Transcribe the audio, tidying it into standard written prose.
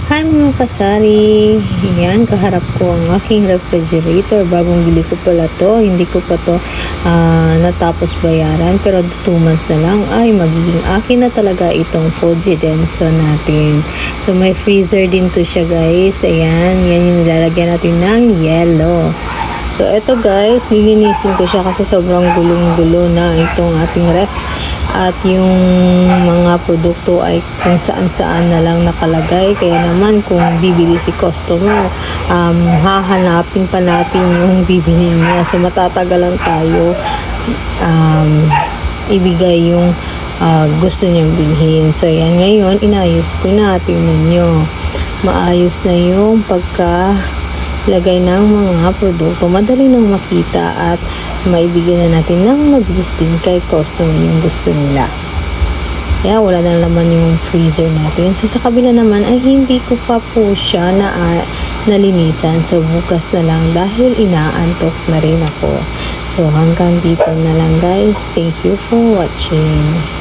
Hi mga kasari, yan kaharap ko ang aking refrigerator. Bagong bili ko pala to, hindi ko pa to natapos bayaran, pero 2 months na lang ay magiging akin na talaga itong Fuji Denso natin. So may freezer din to siya guys. Ayan, yan yung nilalagyan natin ng yellow. So ito guys, nilinisin ko siya kasi sobrang gulong-gulo na itong ating ref. At yung mga produkto ay kung saan-saan na lang nakalagay. Kaya naman kung bibili si customer, hahanapin pa natin yung bibili niya. So matatagalan tayo ibigay yung gusto niyang bilhin. So yan, ngayon inayos ko na. Tingnan nyo, maayos na yung pagkalagay ng mga produkto. Madali nang makita at maibigyan na natin ng mabilis din kay customer yung gusto nila. Kaya wala na naman yung freezer natin. So sa kabila naman ay hindi ko pa po siya nalinisan. So bukas na lang dahil inaantok na rin ako. So hanggang dito na lang guys. Thank you for watching.